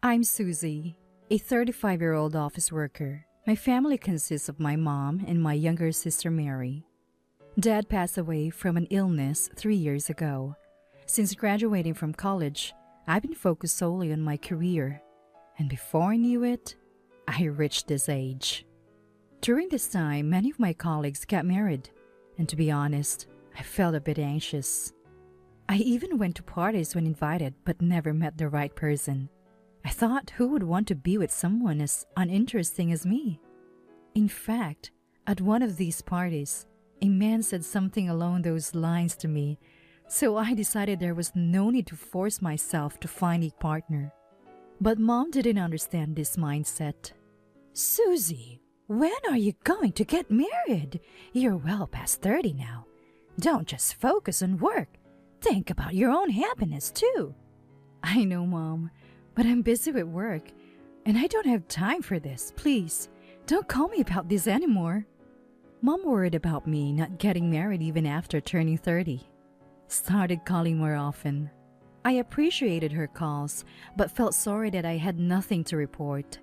I'm Susie, a 35-year-old office worker. My family consists of my mom and my younger sister Mary. Dad passed away from an illness 3 years ago. Since graduating from college, I've been focused solely on my career. And before I knew it, I reached this age. During this time, many of my colleagues got married. And to be honest, I felt a bit anxious. I even went to parties when invited but never met the right person. I thought, who would want to be with someone as uninteresting as me? In fact, at one of these parties, a man said something along those lines to me, so I decided there was no need to force myself to find a partner. But Mom didn't understand this mindset. Susie, when are you going to get married? You're well past 30 now. Don't just focus on work. Think about your own happiness too. I know, Mom, but I'm busy with work, and I don't have time for this. Please, don't call me about this anymore. Mom worried about me not getting married even after turning 30. Started calling more often. I appreciated her calls, but felt sorry that I had nothing to report.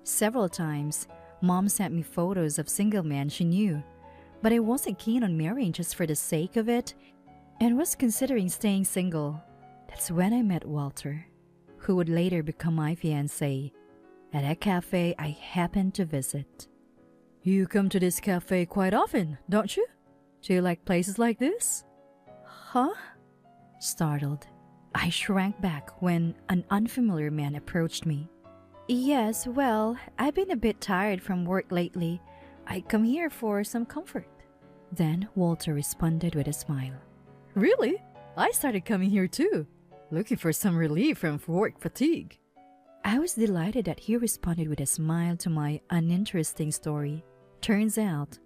Several times, Mom sent me photos of single men she knew, but I wasn't keen on marrying just for the sake of it and was considering staying single. That's when I met Walter, who would later become my fiancé, at a cafe I happened to visit. You come to this cafe quite often, don't you? Do you like places like this? Huh? Startled, I shrank back when an unfamiliar man approached me. Yes, well, I've been a bit tired from work lately. I come here for some comfort. Then Walter responded with a smile. Really? I started coming here too, looking for some relief from work fatigue. I was delighted that he responded with a smile to my uninteresting story. Turns out,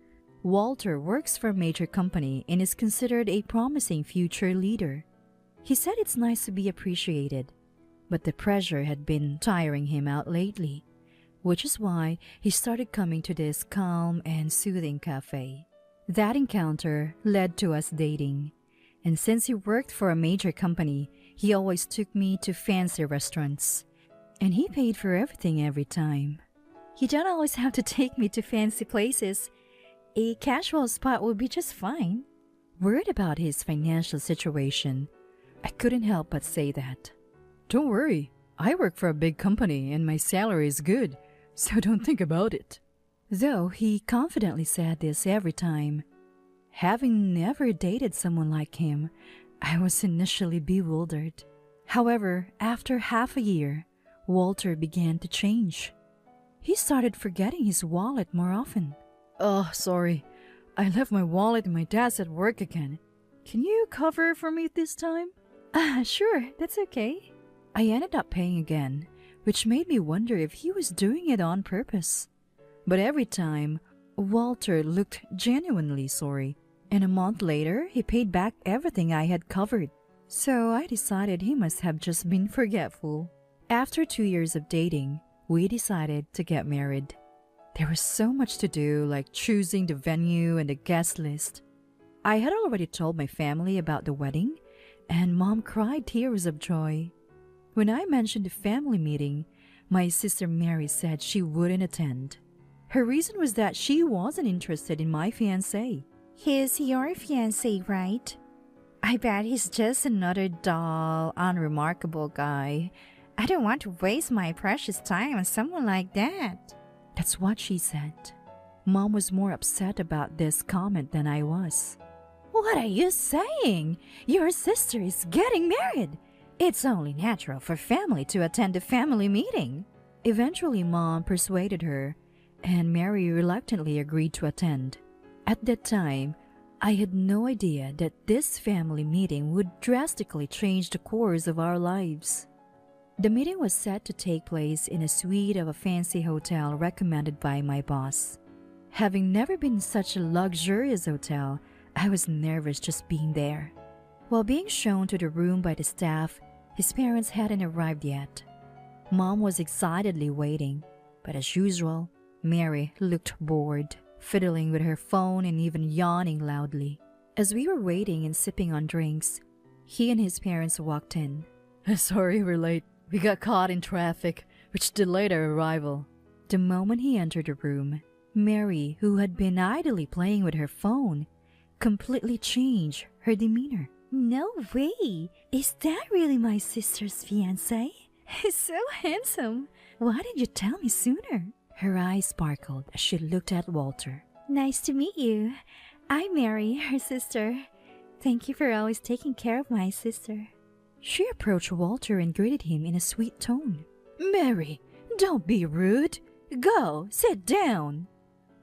Walter works for a major company and is considered a promising future leader. He said it's nice to be appreciated, but the pressure had been tiring him out lately, which is why he started coming to this calm and soothing cafe. That encounter led to us dating, and since he worked for a major company, he always took me to fancy restaurants, and he paid for everything every time. You don't always have to take me to fancy places. A casual spot would be just fine. Worried about his financial situation, I couldn't help but say that. Don't worry, I work for a big company and my salary is good, so don't think about it. Though he confidently said this every time. Having never dated someone like him, I was initially bewildered. However, after half a year, Walter began to change. He started forgetting his wallet more often. Oh, sorry. I left my wallet in my desk at work again. Can you cover for me this time? Sure, that's okay. I ended up paying again, which made me wonder if he was doing it on purpose. But every time, Walter looked genuinely sorry, and a month later, he paid back everything I had covered. So I decided he must have just been forgetful. After 2 years of dating, we decided to get married. There was so much to do, like choosing the venue and the guest list. I had already told my family about the wedding, and Mom cried tears of joy. When I mentioned the family meeting, my sister Mary said she wouldn't attend. Her reason was that she wasn't interested in my fiancé. He's your fiancé, right? I bet he's just another dull, unremarkable guy. I don't want to waste my precious time on someone like that. That's what she said. Mom was more upset about this comment than I was. What are you saying? Your sister is getting married. It's only natural for family to attend a family meeting. Eventually, Mom persuaded her, and Mary reluctantly agreed to attend. At that time, I had no idea that this family meeting would drastically change the course of our lives. The meeting was set to take place in a suite of a fancy hotel recommended by my boss. Having never been in such a luxurious hotel, I was nervous just being there. While being shown to the room by the staff, his parents hadn't arrived yet. Mom was excitedly waiting, but as usual, Mary looked bored, fiddling with her phone and even yawning loudly. As we were waiting and sipping on drinks, he and his parents walked in. Sorry we're late. We got caught in traffic. which delayed our arrival. The moment he entered the room, Mary, who had been idly playing with her phone, completely changed her demeanor. No way! Is that really my sister's fiancé? He's so handsome. Why didn't you tell me sooner? Her eyes sparkled as she looked at Walter. Nice to meet you. I'm Mary, her sister. Thank you for always taking care of my sister. She approached Walter and greeted him in a sweet tone. Mary, don't be rude. Go, sit down.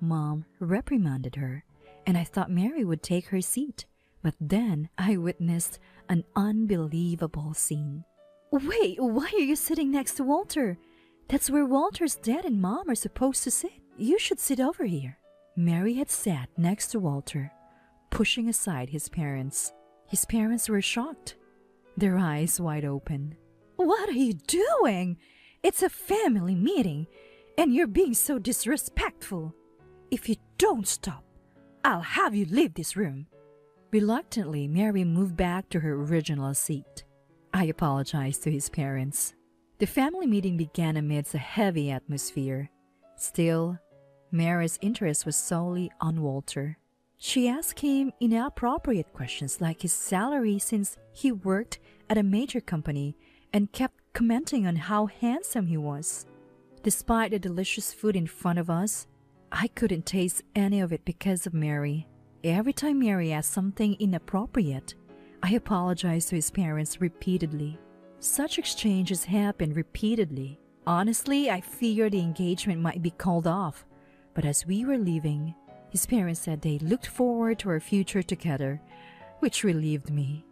Mom reprimanded her, and I thought Mary would take her seat. But then I witnessed an unbelievable scene. Wait, why are you sitting next to Walter? That's where Walter's dad and mom are supposed to sit. You should sit over here. Mary had sat next to Walter, pushing aside his parents. His parents were shocked, their eyes wide open. What are you doing? It's a family meeting, and you're being so disrespectful. If you don't stop, I'll have you leave this room. Reluctantly, Mary moved back to her original seat. I apologized to his parents. The family meeting began amidst a heavy atmosphere. Still, Mary's interest was solely on Walter. She asked him inappropriate questions like his salary since he worked at a major company and kept commenting on how handsome he was. Despite the delicious food in front of us, I couldn't taste any of it because of Mary. Every time Mary asked something inappropriate, I apologized to his parents repeatedly. Such exchanges happened repeatedly. Honestly, I feared the engagement might be called off. But as we were leaving, his parents said they looked forward to our future together, which relieved me.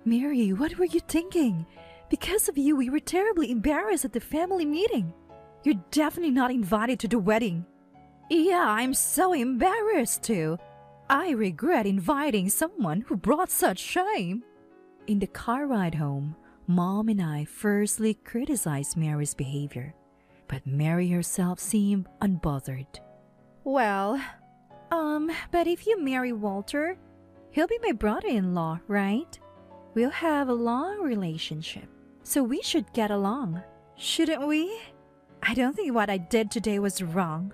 Mary, what were you thinking? Because of you, we were terribly embarrassed at the family meeting. You're definitely not invited to the wedding. Yeah, I'm so embarrassed too. I regret inviting someone who brought such shame. In the car ride home, Mom and I firstly criticized Mary's behavior, but Mary herself seemed unbothered. Well, but if you marry Walter, he'll be my brother-in-law, right? We'll have a long relationship, so we should get along, shouldn't we? I don't think what I did today was wrong.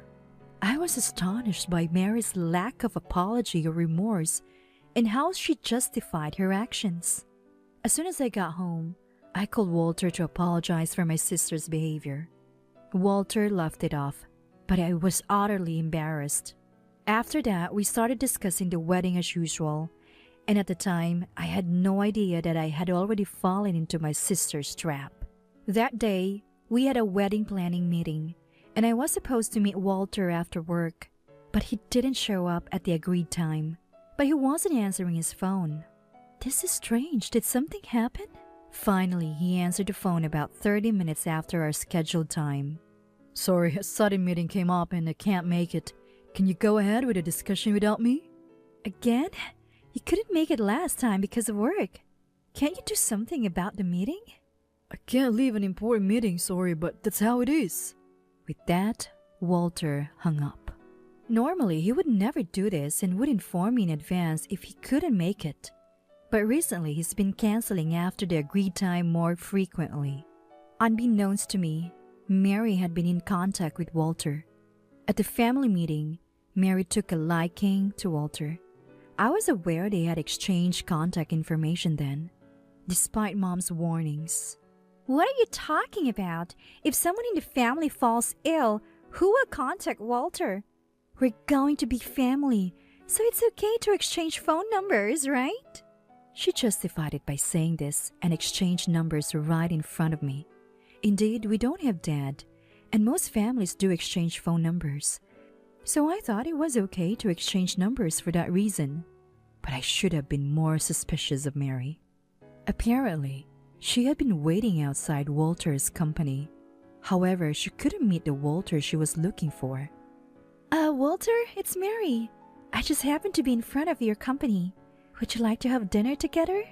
I was astonished by Mary's lack of apology or remorse and how she justified her actions. As soon as I got home, I called Walter to apologize for my sister's behavior. Walter laughed it off, but I was utterly embarrassed. After that, we started discussing the wedding as usual, and at the time, I had no idea that I had already fallen into my sister's trap. That day, we had a wedding planning meeting, and I was supposed to meet Walter after work, but he didn't show up at the agreed time. But he wasn't answering his phone. This is strange. Did something happen? Finally, he answered the phone about 30 minutes after our scheduled time. Sorry, a sudden meeting came up and I can't make it. Can you go ahead with the discussion without me? Again? You couldn't make it last time because of work. Can't you do something about the meeting? I can't leave an important meeting, sorry, but that's how it is. With that, Walter hung up. Normally, he would never do this and would inform me in advance if he couldn't make it. But recently, he's been canceling after the agreed time more frequently. Unbeknownst to me, Mary had been in contact with Walter. At the family meeting, Mary took a liking to Walter. I was aware they had exchanged contact information then, despite Mom's warnings. What are you talking about? If someone in the family falls ill, who will contact Walter? We're going to be family, so it's okay to exchange phone numbers, right? She justified it by saying this and exchanged numbers right in front of me. Indeed, we don't have Dad, and most families do exchange phone numbers. So I thought it was okay to exchange numbers for that reason. But I should have been more suspicious of Mary. Apparently, she had been waiting outside Walter's company. However, she couldn't meet the Walter she was looking for. Walter, it's Mary. I just happened to be in front of your company. Would you like to have dinner together?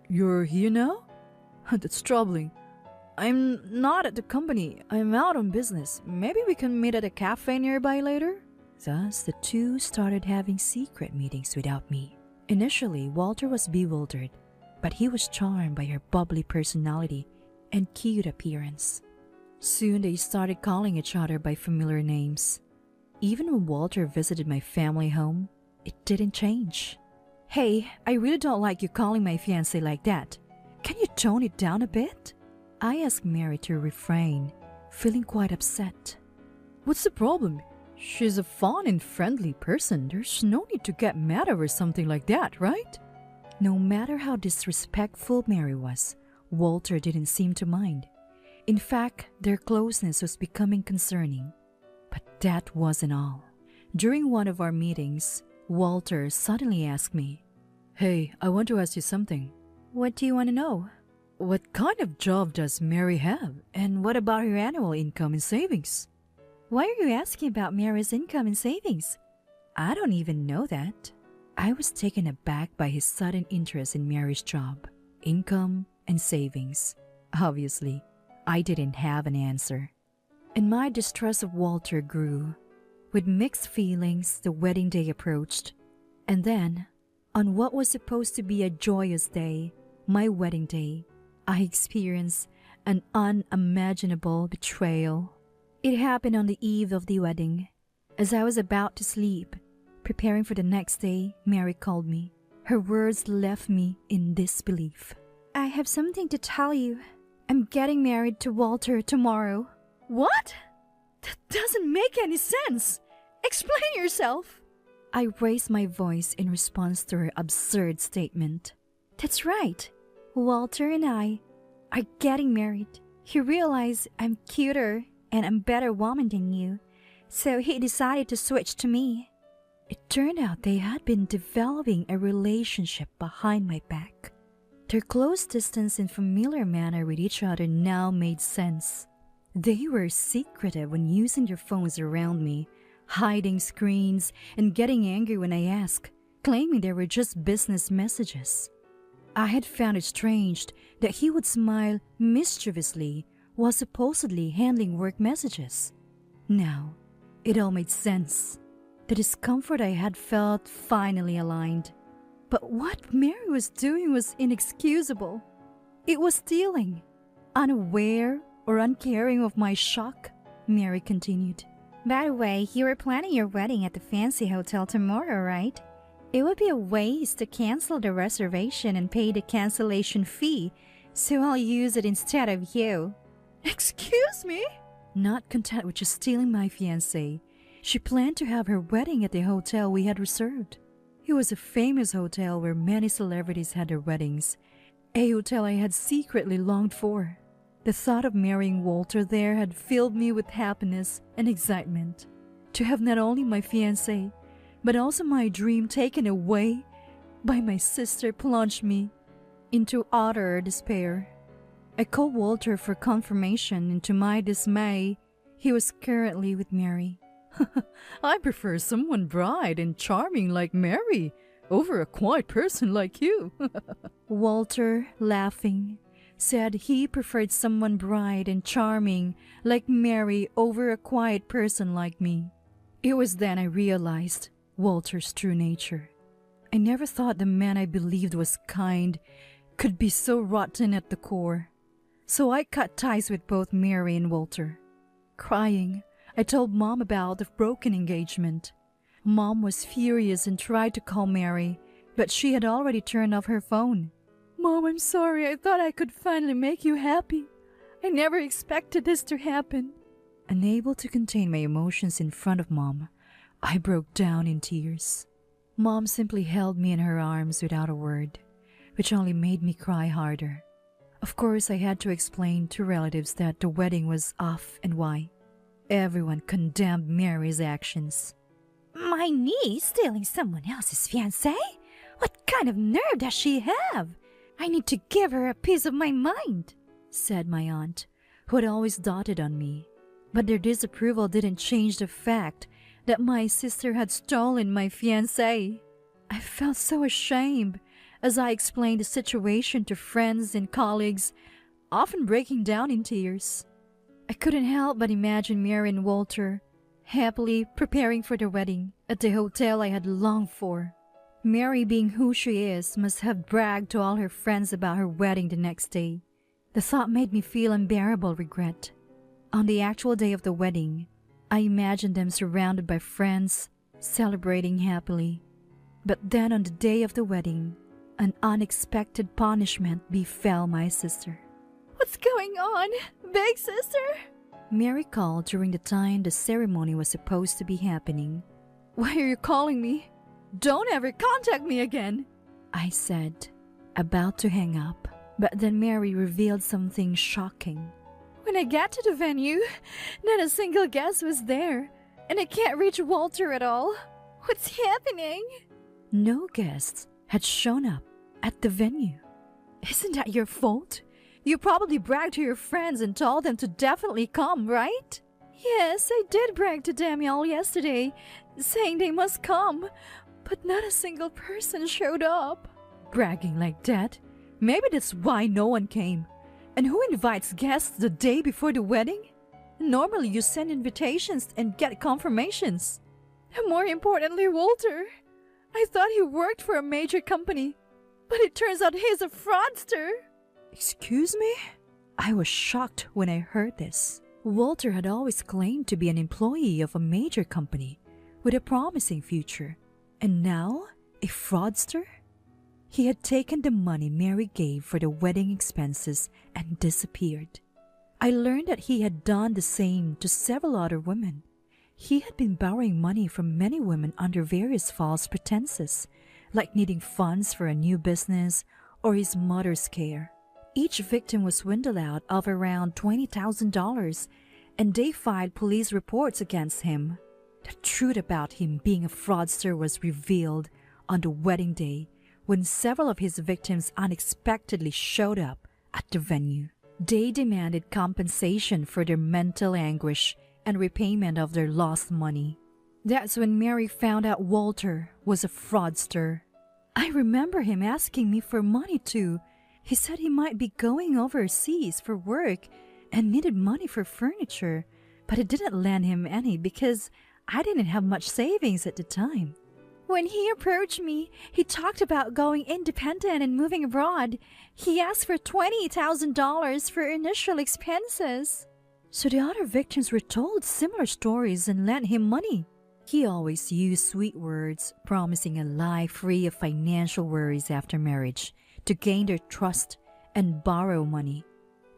You're here now? That's troubling. I'm not at the company. I'm out on business. Maybe we can meet at a cafe nearby later? Thus, the two started having secret meetings without me. Initially, Walter was bewildered, but he was charmed by her bubbly personality and cute appearance. Soon they started calling each other by familiar names. Even when Walter visited my family home, it didn't change. "Hey, I really don't like you calling my fiancé like that. Can you tone it down a bit?" I asked Mary to refrain, feeling quite upset. "What's the problem? She's a fun and friendly person. There's no need to get mad over something like that, right?" No matter how disrespectful Mary was, Walter didn't seem to mind. In fact, their closeness was becoming concerning. But that wasn't all. During one of our meetings, Walter suddenly asked me, "Hey, I want to ask you something." What do you want to know? "What kind of job does Mary have? And what about her annual income and savings?" Why are you asking about Mary's income and savings? I don't even know that. I was taken aback by his sudden interest in Mary's job, income, and savings. Obviously, I didn't have an answer. And my distrust of Walter grew. With mixed feelings, the wedding day approached. And then, on what was supposed to be a joyous day, my wedding day, I experienced an unimaginable betrayal. It happened on the eve of the wedding. As I was about to sleep, preparing for the next day, Mary called me. Her words left me in disbelief. "I have something to tell you. I'm getting married to Walter tomorrow." What? That doesn't make any sense. Explain yourself. I raised my voice in response to her absurd statement. "That's right. Walter and I are getting married. He realized I'm cuter and I'm a better woman than you, so he decided to switch to me." It turned out they had been developing a relationship behind my back. Their close distance and familiar manner with each other now made sense. They were secretive when using their phones around me, hiding screens and getting angry when I asked, claiming they were just business messages. I had found it strange that he would smile mischievously while supposedly handling work messages. Now, it all made sense. The discomfort I had felt finally aligned. But what Mary was doing was inexcusable. It was stealing. Unaware or uncaring of my shock, Mary continued. "By the way, you were planning your wedding at the fancy hotel tomorrow, right? It would be a waste to cancel the reservation and pay the cancellation fee, so I'll use it instead of you." Excuse me? Not content with just stealing my fiancé, she planned to have her wedding at the hotel we had reserved. It was a famous hotel where many celebrities had their weddings, a hotel I had secretly longed for. The thought of marrying Walter there had filled me with happiness and excitement. To have not only my fiancé, but also my dream taken away by my sister plunged me into utter despair. I called Walter for confirmation, and to my dismay, he was currently with Mary. I prefer someone bright and charming like Mary over a quiet person like you. Walter, laughing, said he preferred someone bright and charming like Mary over a quiet person like me. It was then I realized Walter's true nature. I never thought the man I believed was kind could be so rotten at the core. So I cut ties with both Mary and Walter. Crying, I told Mom about the broken engagement. Mom was furious and tried to call Mary, but she had already turned off her phone. Mom, I'm sorry. I thought I could finally make you happy. I never expected this to happen. Unable to contain my emotions in front of Mom, I broke down in tears. Mom simply held me in her arms without a word, which only made me cry harder. Of course, I had to explain to relatives that the wedding was off and why. Everyone condemned Mary's actions. "My niece stealing someone else's fiancé? What kind of nerve does she have? I need to give her a piece of my mind," said my aunt, who had always doted on me. But their disapproval didn't change the fact that my sister had stolen my fiancé. I felt so ashamed as I explained the situation to friends and colleagues, often breaking down in tears. I couldn't help but imagine Mary and Walter happily preparing for their wedding at the hotel I had longed for. Mary, being who she is, must have bragged to all her friends about her wedding the next day. The thought made me feel unbearable regret. On the actual day of the wedding, I imagined them surrounded by friends, celebrating happily. But then on the day of the wedding, an unexpected punishment befell my sister. What's going on, big sister? Mary called during the time the ceremony was supposed to be happening. Why are you calling me? Don't ever contact me again, I said, about to hang up. But then Mary revealed something shocking. When I got to the venue, not a single guest was there, and I can't reach Walter at all. What's happening? No guests had shown up at the venue. Isn't that your fault? You probably bragged to your friends and told them to definitely come, right? Yes, I did brag to them all yesterday, saying they must come, but not a single person showed up. Bragging like that? Maybe that's why no one came. And who invites guests the day before the wedding? Normally you send invitations and get confirmations. And more importantly, Walter. I thought he worked for a major company, but it turns out he's a fraudster. Excuse me? I was shocked when I heard this. Walter had always claimed to be an employee of a major company with a promising future. And now, a fraudster? He had taken the money Mary gave for the wedding expenses and disappeared. I learned that he had done the same to several other women. He had been borrowing money from many women under various false pretenses, like needing funds for a new business or his mother's care. Each victim was swindled out of around $20,000, and they filed police reports against him. The truth about him being a fraudster was revealed on the wedding day when several of his victims unexpectedly showed up at the venue. They demanded compensation for their mental anguish and repayment of their lost money. That's when Mary found out Walter was a fraudster. I remember him asking me for money too. He said he might be going overseas for work and needed money for furniture, but I didn't lend him any because I didn't have much savings at the time. When he approached me, he talked about going independent and moving abroad. He asked for $20,000 for initial expenses. So the other victims were told similar stories and lent him money. He always used sweet words, promising a life free of financial worries after marriage to gain their trust and borrow money.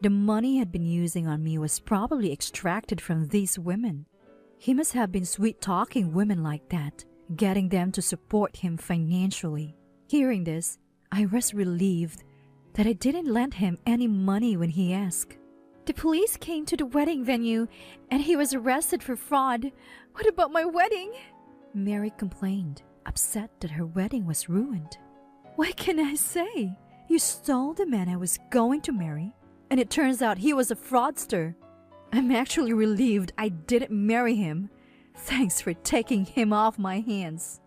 The money he had been using on me was probably extracted from these women. He must have been sweet-talking women like that, getting them to support him financially. Hearing this, I was relieved that I didn't lend him any money when he asked. The police came to the wedding venue and he was arrested for fraud. What about my wedding? Mary complained, upset that her wedding was ruined. What can I say? You stole the man I was going to marry, and it turns out he was a fraudster. I'm actually relieved I didn't marry him. Thanks for taking him off my hands.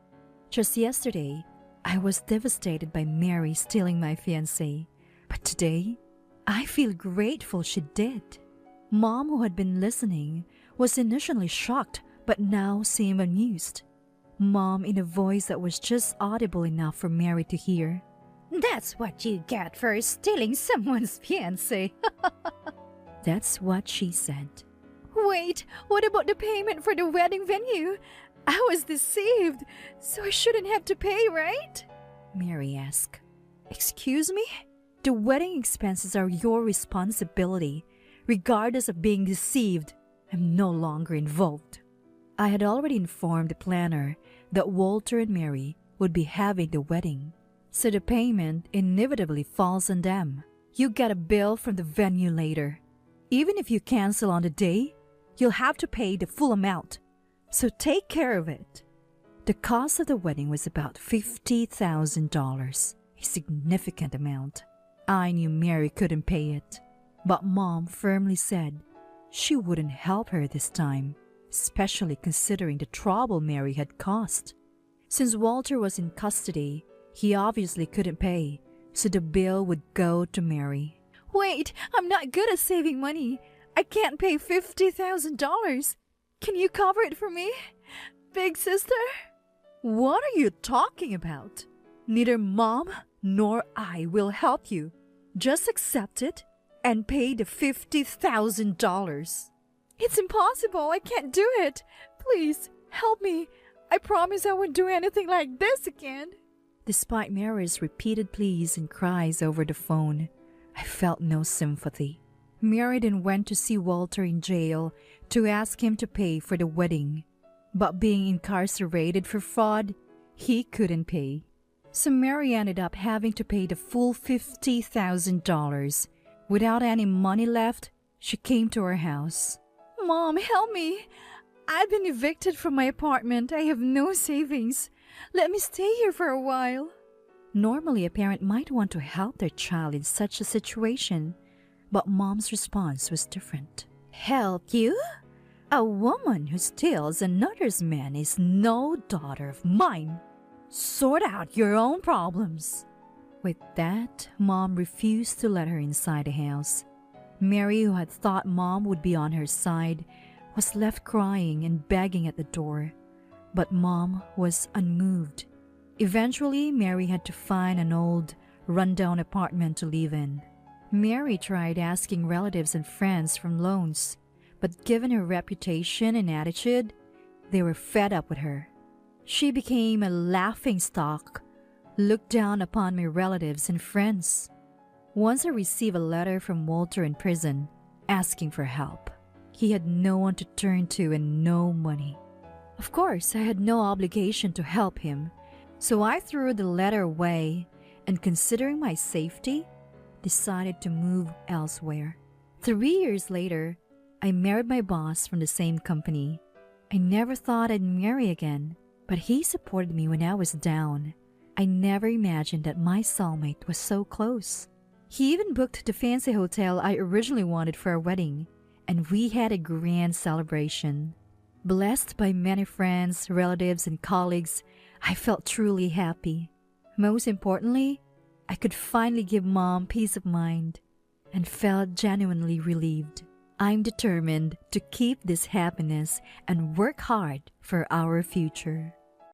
Just yesterday, I was devastated by Mary stealing my fiancé. But today, I feel grateful she did. Mom, who had been listening, was initially shocked but now seemed amused. Mom, in a voice that was just audible enough for Mary to hear. That's what you get for stealing someone's fiancé. That's what she said. Wait, what about the payment for the wedding venue? I was deceived, so I shouldn't have to pay, right? Mary asked. Excuse me? The wedding expenses are your responsibility, regardless of being deceived. I'm no longer involved. I had already informed the planner that Walter and Mary would be having the wedding, so the payment inevitably falls on them. You get a bill from the venue later. Even if you cancel on the day, you'll have to pay the full amount, so take care of it. The cost of the wedding was about $50,000, a significant amount. I knew Mary couldn't pay it, but Mom firmly said she wouldn't help her this time, especially considering the trouble Mary had caused. Since Walter was in custody, he obviously couldn't pay, so the bill would go to Mary. Wait, I'm not good at saving money. I can't pay $50,000. Can you cover it for me, big sister? What are you talking about? Neither Mom nor I will help you. Just accept it and pay the $50,000. It's impossible. I can't do it. Please, help me. I promise I won't do anything like this again. Despite Mary's repeated pleas and cries over the phone, I felt no sympathy. Mary then went to see Walter in jail to ask him to pay for the wedding. But being incarcerated for fraud, he couldn't pay. So Mary ended up having to pay the full $50,000. Without any money left, she came to our house. Mom, help me. I've been evicted from my apartment. I have no savings. Let me stay here for a while. Normally, a parent might want to help their child in such a situation, but Mom's response was different. Help you? A woman who steals another's man is no daughter of mine. Sort out your own problems. With that, Mom refused to let her inside the house. Mary, who had thought Mom would be on her side, was left crying and begging at the door. But Mom was unmoved. Eventually, Mary had to find an old, rundown apartment to live in. Mary tried asking relatives and friends for loans, but given her reputation and attitude, they were fed up with her. She became a laughingstock, looked down upon my relatives and friends. Once I received a letter from Walter in prison asking for help. He had no one to turn to and no money. Of course, I had no obligation to help him, so I threw the letter away and, considering my safety, decided to move elsewhere. 3 years later, I married my boss from the same company. I never thought I'd marry again, but he supported me when I was down. I never imagined that my soulmate was so close. He even booked the fancy hotel I originally wanted for our wedding, and we had a grand celebration. Blessed by many friends, relatives, and colleagues, I felt truly happy. Most importantly, I could finally give Mom peace of mind and felt genuinely relieved. I'm determined to keep this happiness and work hard for our future.